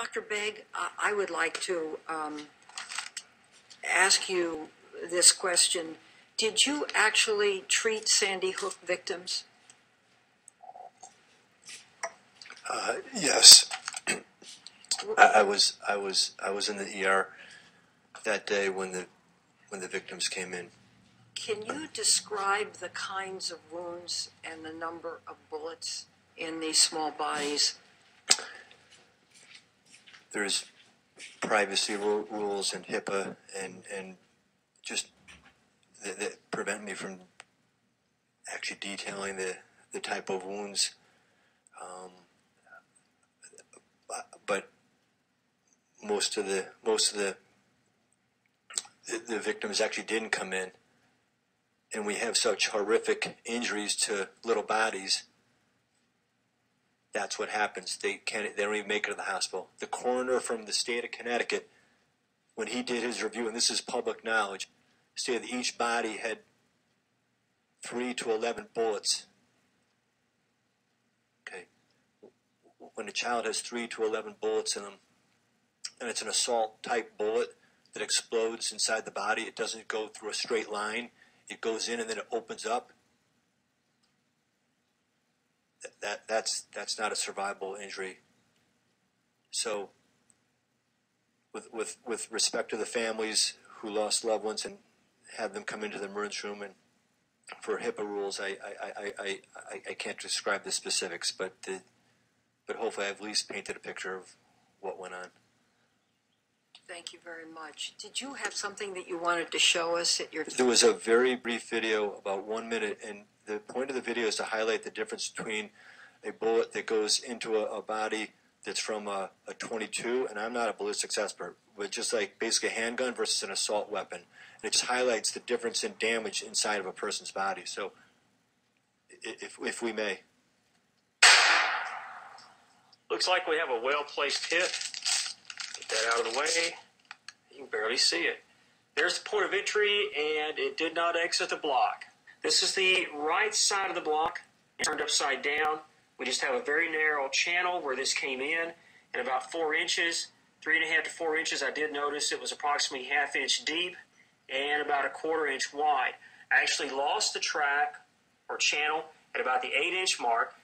Dr. Begg, I would like to ask you this question. Did you actually treat Sandy Hook victims? Yes. I was in the ER that day when the victims came in. Can you describe the kinds of wounds and the number of bullets in these small bodies? There's privacy rules and HIPAA and just that prevent me from actually detailing the type of wounds. But most of the victims actually didn't come in, and we have such horrific injuries to little bodies. That's what happens. They don't even make it to the hospital. The coroner from the state of Connecticut, when he did his review, and this is public knowledge, stated that each body had 3 to 11 bullets. Okay. When a child has 3 to 11 bullets in them, and it's an assault type bullet that explodes inside the body, it doesn't go through a straight line. It goes in and then it opens up. That's not a survivable injury. So with respect to the families who lost loved ones and have them come into the emergency room, and for HIPAA rules, I can't describe the specifics, but hopefully I've at least painted a picture of what went on. Thank you very much. Did you have something that you wanted to show us at your... There was a very brief video, about 1 minute, and the point of the video is to highlight the difference between a bullet that goes into a body that's from a .22, and I'm not a ballistics expert, but just like basically a handgun versus an assault weapon. And it just highlights the difference in damage inside of a person's body. So, if we may. Looks like we have a well-placed hit. Get that out of the way. You can barely see it. There's the point of entry, and it did not exit the block. This is the right side of the block, turned upside down. We just have a very narrow channel where this came in, and about 4 inches, 3.5 to 4 inches. I did notice it was approximately ½ inch deep and about 1/4 inch wide. I actually lost the track or channel at about the 8-inch mark.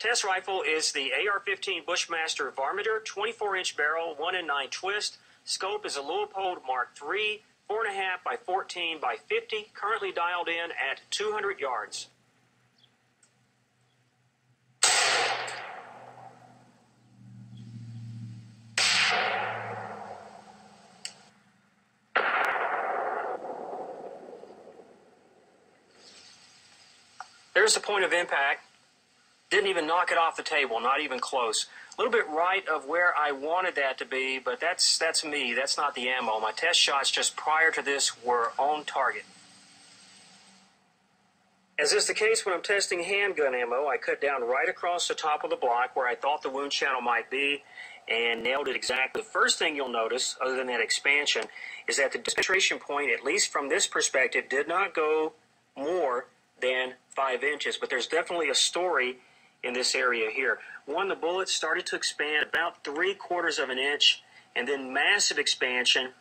Test rifle is the AR-15 Bushmaster Varminter, 24-inch barrel, 1 in 9 twist. Scope is a Leupold Mark III, 4.5 by 14 by 50, currently dialed in at 200 yards. There's the point of impact. Didn't even knock it off the table, not even close. A little bit right of where I wanted that to be, but that's me. That's not the ammo. My test shots just prior to this were on target. As is the case when I'm testing handgun ammo, I cut down right across the top of the block where I thought the wound channel might be and nailed it exactly. The first thing you'll notice, other than that expansion, is that the penetration point, at least from this perspective, did not go more than 5 inches, but there's definitely a story in this area here. One, the bullet started to expand about 3/4 of an inch, and then massive expansion.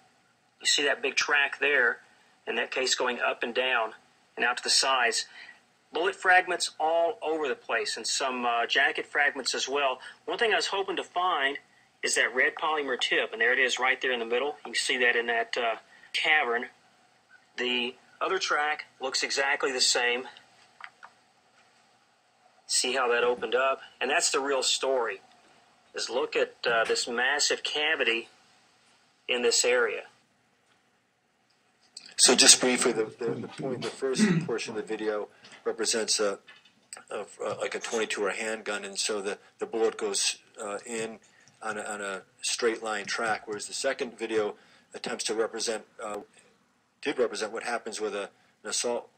You see that big track there, in that case going up and down and out to the sides. Bullet fragments all over the place, and some jacket fragments as well. One thing I was hoping to find is that red polymer tip, and there it is right there in the middle. You can see that in that cavern. The other track looks exactly the same. See how that opened up? And that's the real story, is look at this massive cavity in this area. So just briefly, the first portion of the video represents like a .22 or a handgun, and so the bullet goes in on a straight line track, whereas the second video attempts to represent what happens with an assault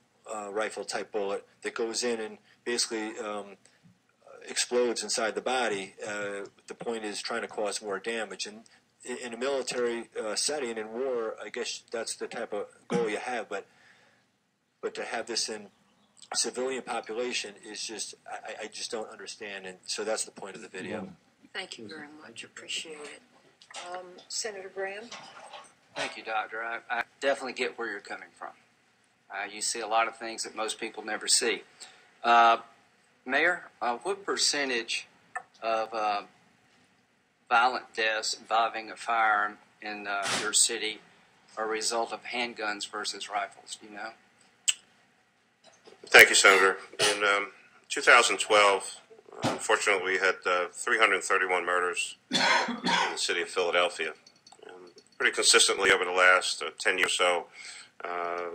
rifle type bullet that goes in and basically explodes inside the body. The point is trying to cause more damage, and in a military setting, in war, I guess that's the type of goal you have, but to have this in civilian population is just, I just don't understand, and so that's the point of the video. Thank you very much. Appreciate it. Senator Graham? Thank you, Doctor. I definitely get where you're coming from. You see a lot of things that most people never see. Mayor, what percentage of violent deaths involving a firearm in your city are a result of handguns versus rifles? Do you know? Thank you, Senator. In 2012, unfortunately, we had 331 murders in the city of Philadelphia. Pretty consistently over the last 10 years or so,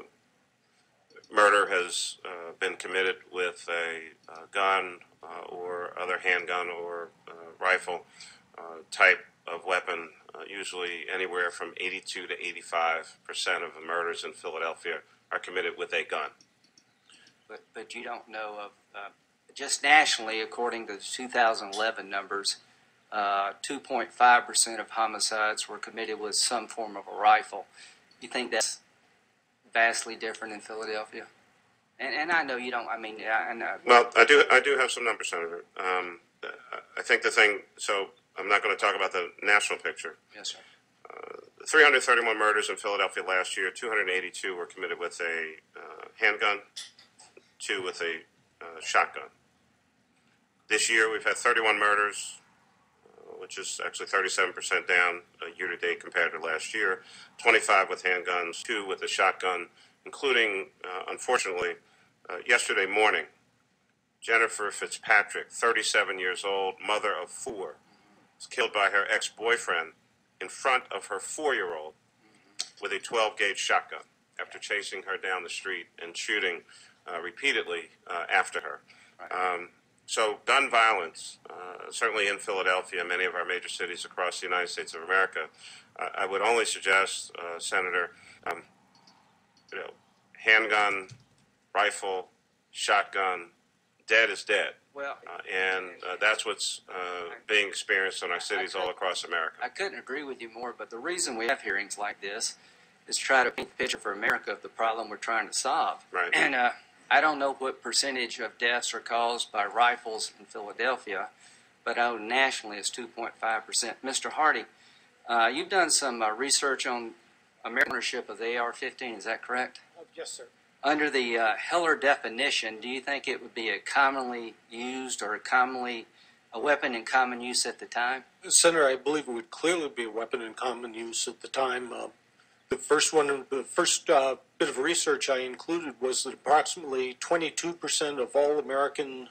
murder has been committed with a gun or other handgun or rifle type of weapon. Usually anywhere from 82 to 85% of the murders in Philadelphia are committed with a gun. But you don't know of, just nationally, according to the 2011 numbers, 2.5% of homicides were committed with some form of a rifle. You think that's vastly different in Philadelphia? And I know you don't. I mean, I know. Well, I do have some numbers, Senator. I think the thing. So I'm not going to talk about the national picture. Yes, sir. 331 murders in Philadelphia last year. 282 were committed with a handgun, 2 with a shotgun. This year, we've had 31 murders, which is actually 37% down year to date compared to last year. 25 with handguns, 2 with a shotgun, including, unfortunately, yesterday morning, Jennifer Fitzpatrick, 37 years old, mother of 4, was killed by her ex-boyfriend in front of her 4-year-old with a 12-gauge shotgun after chasing her down the street and shooting repeatedly after her. So gun violence, certainly in Philadelphia, many of our major cities across the United States of America, I would only suggest, Senator, handgun, rifle, shotgun, dead is dead. Well, and that's what's being experienced in our cities all across America. I couldn't agree with you more, but the reason we have hearings like this is to try to paint the picture for America of the problem we're trying to solve. Right. And I don't know what percentage of deaths are caused by rifles in Philadelphia, but I know nationally it's 2.5%. Mr. Hardy, you've done some research on American ownership of the AR-15, is that correct? Yes, sir. Under the Heller definition, do you think it would be a commonly used or a weapon in common use at the time? Senator, I believe it would clearly be a weapon in common use at the time. The first bit of research I included was that approximately 22% of all American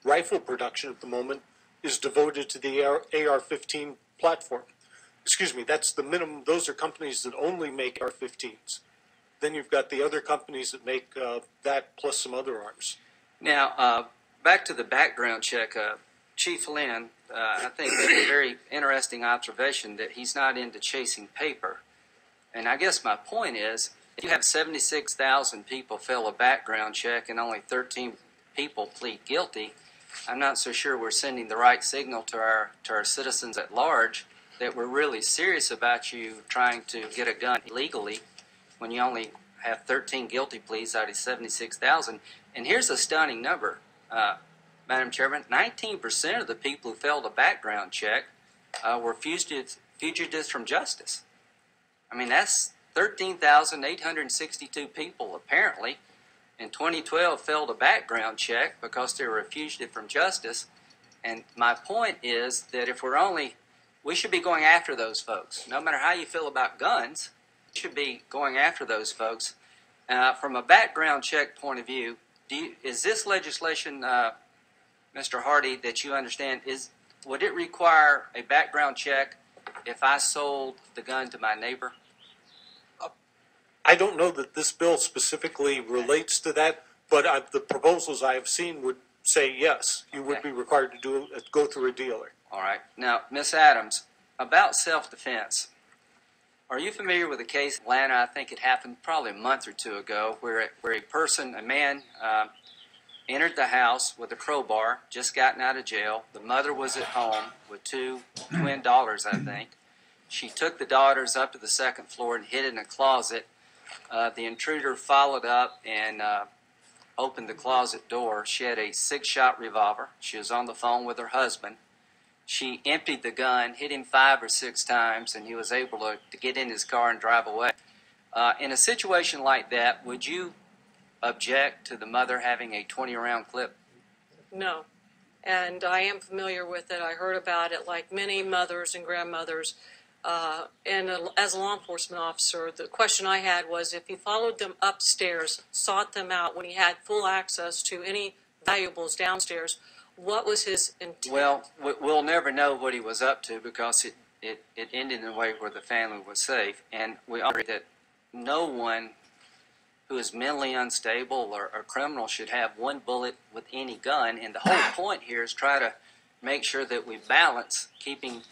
rifle production at the moment is devoted to the AR-15 platform. Excuse me, that's the minimum. Those are companies that only make AR-15s. Then you've got the other companies that make that plus some other arms. Now, back to the background check. Chief Lynn, I think that's a very interesting observation that he's not into chasing paper. And I guess my point is, if you have 76,000 people fail a background check and only 13 people plead guilty, I'm not so sure we're sending the right signal to our citizens at large that we're really serious about you trying to get a gun illegally when you only have 13 guilty pleas out of 76,000. And here's a stunning number, Madam Chairman. 19% of the people who failed a background check were fugitives from justice. I mean, that's 13,862 people, apparently, in 2012 failed a background check because they were a fugitive from justice. And my point is that if we should be going after those folks. No matter how you feel about guns, we should be going after those folks. From a background check point of view, is this legislation, Mr. Hardy, that you understand, would it require a background check if I sold the gun to my neighbor? I don't know that this bill specifically relates to that, but the proposals I have seen would say yes, you would be required to go through a dealer. All right. Now, Ms. Adams, about self-defense. Are you familiar with a case in Atlanta? I think it happened probably a month or two ago, where a man, entered the house with a crowbar, just gotten out of jail. The mother was at home with 2 twin daughters, I think. She took the daughters up to the second floor and hid in a closet. The intruder followed up and opened the closet door. She had a 6-shot revolver. She was on the phone with her husband. She emptied the gun, hit him 5 or 6 times, and he was able to get in his car and drive away. In a situation like that, would you object to the mother having a 20-round clip? No. And I am familiar with it. I heard about it like many mothers and grandmothers. As a law enforcement officer, the question I had was if he followed them upstairs, sought them out when he had full access to any valuables downstairs, what was his intent? Well, we'll never know what he was up to because it ended in a way where the family was safe. And we all agree that no one who is mentally unstable or criminal should have one bullet with any gun. And the whole point here is try to make sure that we balance keeping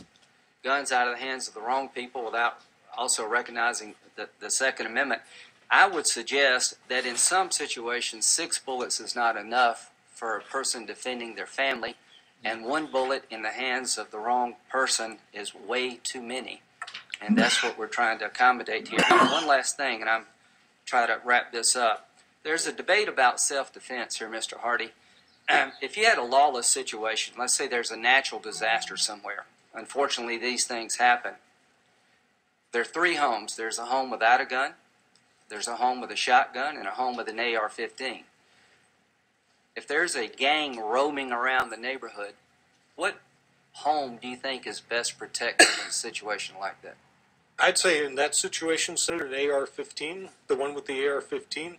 guns out of the hands of the wrong people without also recognizing the Second Amendment. I would suggest that in some situations, 6 bullets is not enough for a person defending their family, and 1 bullet in the hands of the wrong person is way too many. And that's what we're trying to accommodate here. One last thing, and I'm trying to wrap this up. There's a debate about self-defense here, Mr. Hardy. If you had a lawless situation, let's say there's a natural disaster somewhere. Unfortunately, these things happen. There are 3 homes. There's a home without a gun, there's a home with a shotgun, and a home with an AR-15. If there's a gang roaming around the neighborhood, what home do you think is best protected in a situation like that? I'd say in that situation, Senator, an AR-15, the one with the AR-15,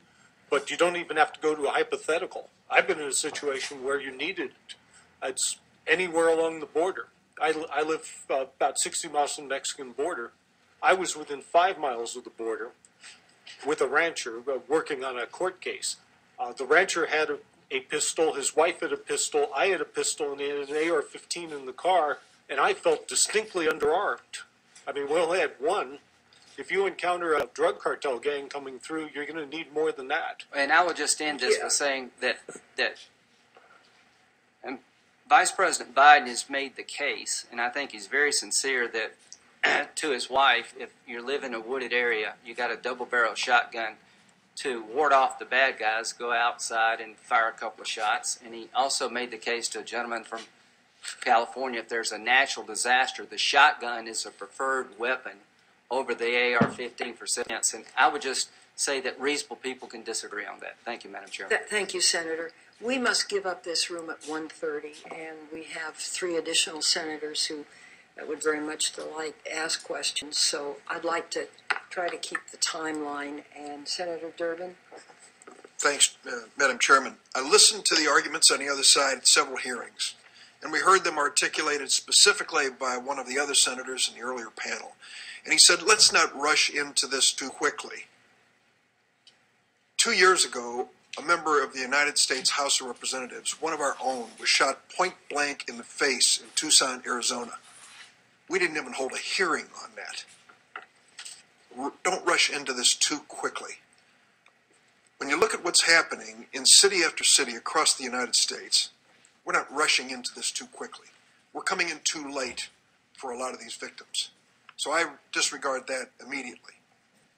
but you don't even have to go to a hypothetical. I've been in a situation where you needed it. It's anywhere along the border. I live about 60 miles from the Mexican border. I was within 5 miles of the border with a rancher working on a court case. The rancher had a pistol, his wife had a pistol, I had a pistol, and he had an AR-15 in the car, and I felt distinctly underarmed. I mean, we only had one. If you encounter a drug cartel gang coming through, you're going to need more than that. And I would just end this by saying that Vice President Biden has made the case, and I think he's very sincere that to his wife, if you live in a wooded area, you got a double-barrel shotgun to ward off the bad guys, go outside and fire a couple of shots. And he also made the case to a gentleman from California, if there's a natural disaster, the shotgun is a preferred weapon over the AR-15 for self-defense. And I would just say that reasonable people can disagree on that. Thank you, Madam Chairman. Thank you, Senator. We must give up this room at 1:30, and we have 3 additional senators who would very much like to ask questions. So I'd like to try to keep the timeline. And Senator Durbin? Thanks, Madam Chairman. I listened to the arguments on the other side at several hearings, and we heard them articulated specifically by one of the other senators in the earlier panel. And he said, let's not rush into this too quickly. 2 years ago, a member of the United States House of Representatives, one of our own, was shot point blank in the face in Tucson, Arizona. We didn't even hold a hearing on that. Don't rush into this too quickly. When you look at what's happening in city after city across the United States, we're not rushing into this too quickly. We're coming in too late for a lot of these victims. So I disregard that immediately.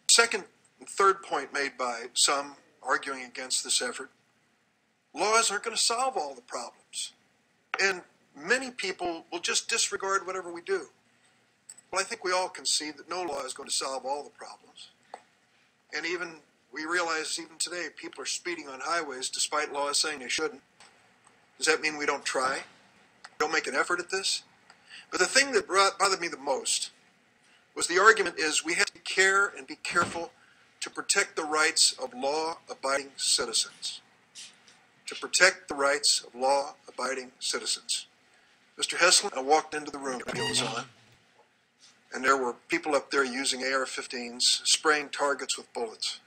Second and third point made by some arguing against this effort, laws aren't going to solve all the problems. And many people will just disregard whatever we do. Well, I think we all concede that no law is going to solve all the problems. And we realize even today people are speeding on highways despite laws saying they shouldn't. Does that mean we don't try? Don't make an effort at this? But the thing that bothered me the most was the argument is we have to care and be careful to protect the rights of law-abiding citizens. To protect the rights of law-abiding citizens. Mr. Heslin, I walked into the room, the radio was on, and there were people up there using AR-15s, spraying targets with bullets.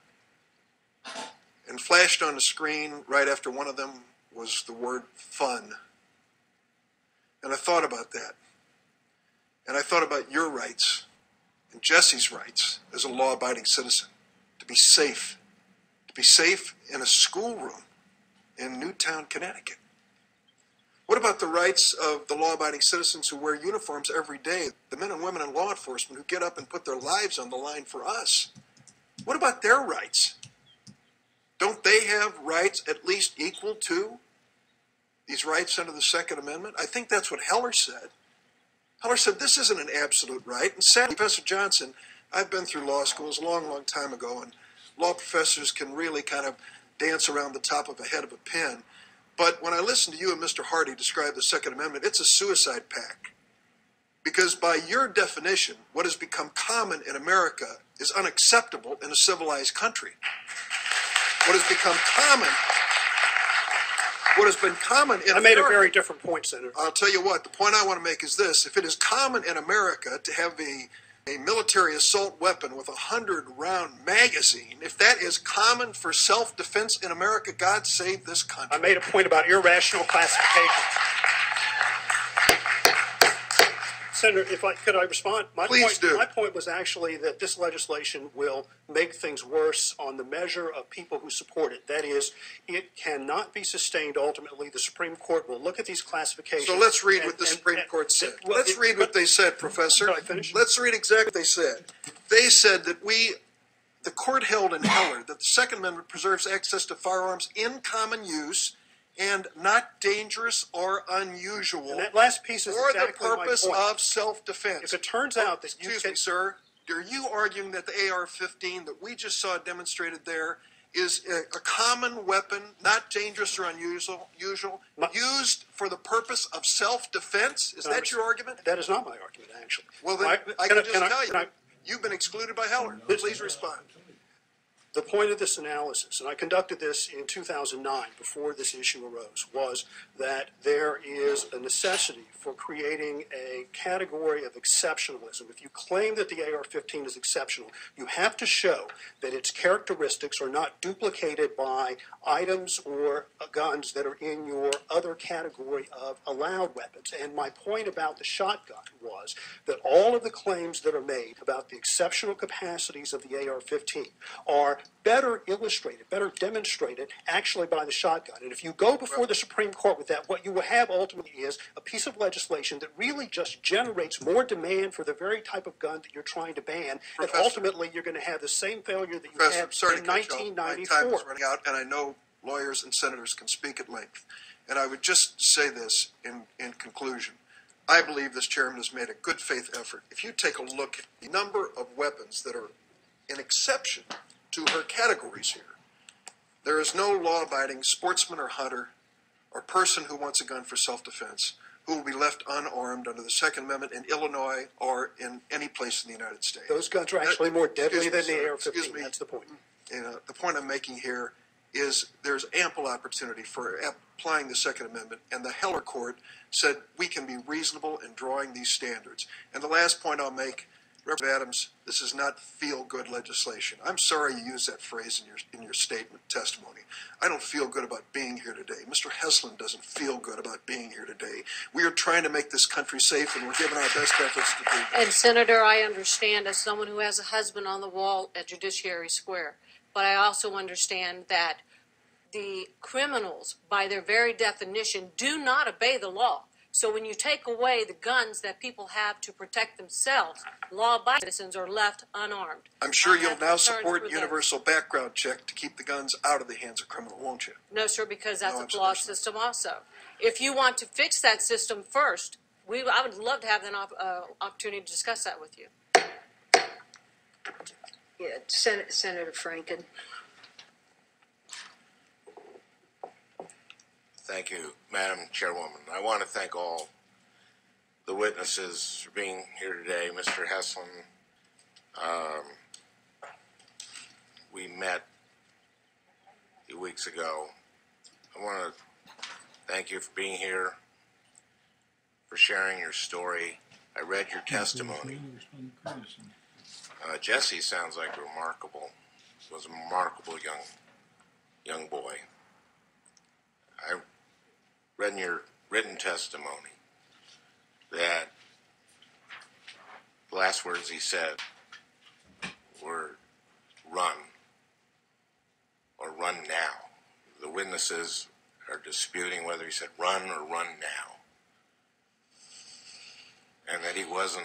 And flashed on the screen right after one of them was the word fun. And I thought about that. And I thought about your rights and Jesse's rights as a law-abiding citizen. To be safe in a schoolroom in Newtown, Connecticut. What about the rights of the law-abiding citizens who wear uniforms every day, the men and women in law enforcement who get up and put their lives on the line for us? What about their rights? Don't they have rights at least equal to these rights under the Second Amendment? I think that's what Heller said. Heller said this isn't an absolute right. And sadly, Professor Johnson, I've been through law schools a long, long time ago, and law professors can really kind of dance around the top of the head of a pin. But when I listen to you and Mr. Hardy describe the Second Amendment, it's a suicide pact. Because by your definition, what has become common in America is unacceptable in a civilized country. What has become common, what has been common in I made America, a very different point, Senator. I'll tell you what, the point I want to make is this. If it is common in America to have a military assault weapon with a 100-round magazine, if that is common for self-defense in America, God save this country. I made a point about irrational classification. Senator, could I respond? Please do. My point was actually that this legislation will make things worse on the measure of people who support it. That is, it cannot be sustained ultimately. The Supreme Court will look at these classifications. So let's read what the Supreme Court said. Let's read what they said, Professor. Can I finish? Let's read exactly what they said. They said that the court held in Heller that the Second Amendment preserves access to firearms in common use and not dangerous or unusual, And that last piece is for exactly the purpose my point. of self-defense. If it turns out that you Excuse can, me, sir, are you arguing that the AR-15 that we just saw demonstrated there is a common weapon, not dangerous or unusual, used for the purpose of self-defense? Is that your argument? that is not my argument, actually. Well, then I can just tell you, you've been excluded by Heller. Please respond. The point of this analysis, and I conducted this in 2009 before this issue arose, was that there is a necessity for creating a category of exceptionalism. If you claim that the AR-15 is exceptional, you have to show that its characteristics are not duplicated by items or guns that are in your other category of allowed weapons. And my point about the shotgun was that all of the claims that are made about the exceptional capacities of the AR-15 are better illustrated, better demonstrated actually by the shotgun. And if you go before the Supreme Court with that, what you will have ultimately is a piece of legislation that really just generates more demand for the very type of gun that you're trying to ban. Professor, and ultimately you're going to have the same failure that you had in 1994. My time is running out, and I know lawyers and senators can speak at length. And I would just say this in conclusion. I believe this chairman has made a good faith effort. If you take a look at the number of weapons that are an exception to her categories here, there is no law-abiding sportsman or hunter or person who wants a gun for self-defense who will be left unarmed under the Second Amendment in Illinois or in any place in the United States. Those guns are actually more deadly than the Excuse AR-15. me. That's the point. The point I'm making here is there's ample opportunity for applying the Second Amendment, and the Heller Court said we can be reasonable in drawing these standards. And the last point I'll make, Reverend Adams, this is not feel-good legislation. I'm sorry you used that phrase in your statement testimony. I don't feel good about being here today. Mr. Heslin doesn't feel good about being here today. We are trying to make this country safe, and we're giving our best efforts to do that. And Senator, I understand as someone who has a husband on the wall at Judiciary Square, but I also understand that the criminals, by their very definition, do not obey the law. So when you take away the guns that people have to protect themselves, law-abiding citizens are left unarmed. I'm sure I you'll have now concerns support with universal background check to keep the guns out of the hands of criminal, won't you? No, sir, because that's No a flawed observation. system also. If you want to fix that system first, I would love to have an opportunity to discuss that with you. Yeah, Senator Franken. Thank you, Madam Chairwoman. I want to thank all the witnesses for being here today. Mr. Heslin, we met a few weeks ago. I want to thank you for being here, for sharing your story. I read your testimony. Jesse sounds like was a remarkable young boy. I read in your written testimony that the last words he said were run or run now. The witnesses are disputing whether he said run or run now. And that he was